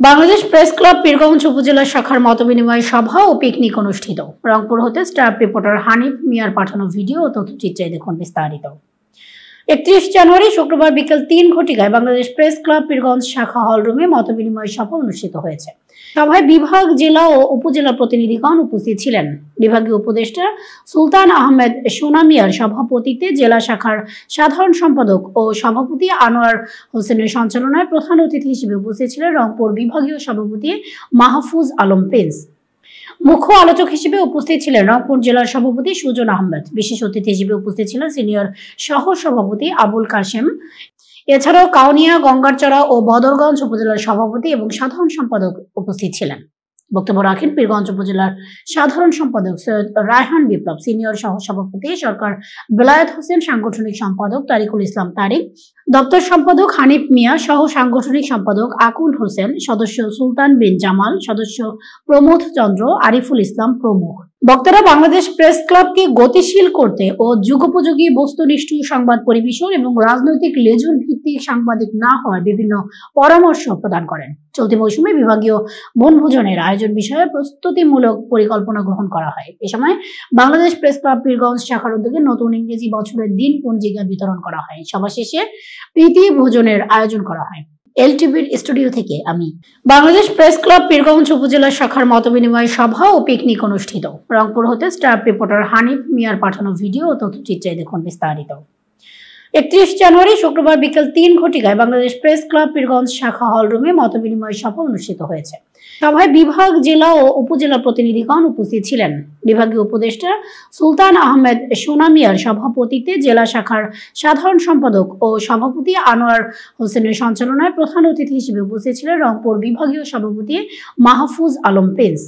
Bangladesh press club Pirganj উপজেলা শাখার মতবিনিময় সভা ও পিকনিক অনুষ্ঠিত। রংপুর হতে স্টাফ রিপোর্টার হানিফ মিয়ার পাঠানো ভিডিও ও তথ্যচিত্রে দেখুন বিস্তারিত। 31 জানুয়ারি শুক্রবার বিকেল 3 ঘটিকায় বাংলাদেশ প্রেস ক্লাব পীরগঞ্জ শাখা হলরুমে মতবিনিময় সভা অনুষ্ঠিত হয়েছে। সভায় বিভাগ, জেলা ও উপজেলা প্রতিনিধিগণ উপস্থিত ছিলেন। বিভাগীয় উপদেষ্টা সুলতান আহমেদ সোনামিয়ার সভাপতিত্বে জেলা শাখার সাধারণ সম্পাদক ও সভাপতি আনোয়ার হোসেনের সঞ্চালনায় প্রধান অতিথি হিসেবে উপস্থিত ছিলেন রংপুর বিভাগীয় সভাপতি মাহফুজ আলম প্রিন্স। মুখ্য আলোচক হিসেবে উপস্থিত ছিলেন রংপুর জেলার সভাপতি সুজন আহমেদ। বিশেষ অতিথি হিসেবে উপস্থিত ছিলেন সিনিয়র সহ সভাপতি আবুল কাশেম। এছাড়াও কাউনিয়া, গঙ্গারচড়া ও বদরগঞ্জ উপজেলার সভাপতি এবং সাধারণ সম্পাদক উপস্থিত ছিলেন। বক্তব্য রাখেন পীরগঞ্জ উপজেলার সাধারণ সম্পাদক সৈয়দ রায়হান বিপ্লব, সিনিয়র সহ সভাপতি সরকার বেলায়েত হোসেন, সাংগঠনিক সম্পাদক তারিকুল ইসলাম তারিক, দপ্তর সম্পাদক হানিফ মিয়া, সহ সাংগঠনিক সম্পাদক আকুল হোসেন, সদস্য সুলতান বিন জামাল, সদস্য প্রমোদ চন্দ্র, আরিফুল ইসলাম প্রমুখ। বক্তারা বাংলাদেশ প্রেস ক্লাবকে গতিশীল করতে ও যুগোপযোগী বস্তুনিষ্ঠ সংবাদ পরিবেশন এবং রাজনৈতিক লেজন ভিত্তিক সাংবাদিক না হওয়ার বিভিন্ন পরামর্শ প্রদান করেন। চলতি মৌসুমে বিভাগীয় বনভোজনের আয়োজন বিষয়ে প্রস্তুতিমূলক পরিকল্পনা গ্রহণ করা হয়। এ সময় বাংলাদেশ প্রেস ক্লাব পীরগঞ্জ শাখার উদ্যোগে নতুন ইংরেজি বছরের দিন পঞ্জিকা বিতরণ করা হয়। সভা শেষে প্রীতি ভোজনের আয়োজন করা হয়। এলটিভির স্টুডিও থেকে আমি। বাংলাদেশ প্রেস ক্লাব পীরগঞ্জ উপজেলা শাখার মতবিনিময় সভা ও পিকনিক অনুষ্ঠিত। রংপুর হতে স্টাফ রিপোর্টার হানিফ মিয়ার পাঠানো ভিডিও ও তথ্যচিত্রে দেখুন বিস্তারিত। 31 জানুয়ারি শুক্রবার বিকেল 3 ঘটিকায় বাংলাদেশ প্রেস ক্লাব পীরগঞ্জ শাখা হলরুমে মতবিনিময় সভা অনুষ্ঠিত হয়েছে। সভায় বিভাগ, জেলা ও উপজেলা প্রতিনিধিগণ উপস্থিত ছিলেন। বিভাগীয় উপদেষ্টা সুলতান আহমেদ সোনামিয়ার সভাপতিত্বে জেলা শাখার সাধারণ সম্পাদক ও সভাপতি আনোয়ার হোসেনের সঞ্চালনায় প্রধান অতিথি হিসেবে উপস্থিত ছিলেন রংপুর বিভাগীয় সভাপতি মাহফুজ আলম প্রিন্স।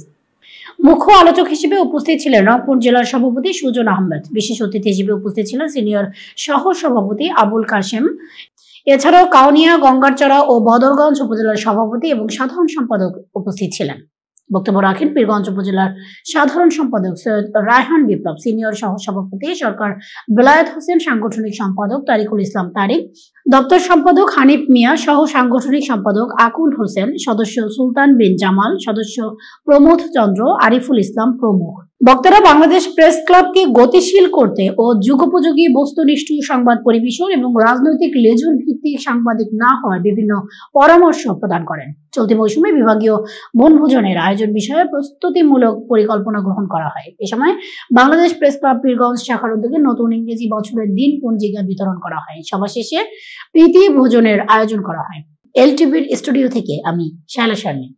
মুখ্য আলোচক হিসেবে উপস্থিত ছিলেন রংপুর জেলার সভাপতি সুজন আহমেদ। বিশেষ অতিথি হিসেবে উপস্থিত ছিলেন সিনিয়র সহ সভাপতি আবুল কাশেম। এছাড়াও কাউনিয়া, গঙ্গারচড়া ও বদরগঞ্জ উপজেলার সভাপতি এবং সাধারণ সম্পাদক উপস্থিত ছিলেন। বক্তব্য রাখেন পীরগঞ্জ উপজেলার সাধারণ সম্পাদক সৈয়দ রায়হান বিপ্লব, সিনিয়র সহ সভাপতি সরকার বেলায়েত হোসেন, সাংগঠনিক সম্পাদক তারিকুল ইসলাম তারিক, দপ্তর সম্পাদক হানিফ মিয়া, সহ সাংগঠনিক সম্পাদক আকুল হোসেন, সদস্য সুলতান বিন জামাল, সদস্য প্রমোদ চন্দ্র, আরিফুল ইসলাম প্রমুখ। বক্তারা বাংলাদেশ প্রেস ক্লাবকে গতিশীল করতে ও যুগোপযোগী বস্তুনিষ্ঠ সংবাদ পরিবেশন এবং রাজনৈতিক লেজন ভিত্তিক সাংবাদিক না হওয়ার বিভিন্ন পরামর্শ প্রদান করেন। চলতি মৌসুমে বিভাগীয় বনভোজনের আয়োজন বিষয়ে প্রস্তুতিমূলক পরিকল্পনা গ্রহণ করা হয়। এ সময় বাংলাদেশ প্রেস ক্লাব পীরগঞ্জ শাখার উদ্যোগে নতুন ইংরেজি বছরের দিন পঞ্জিকা বিতরণ করা হয়। সভা শেষে প্রীতি ভোজনের আয়োজন করা হয়। এলটিভির স্টুডিও থেকে আমি শায়লা শারমিন।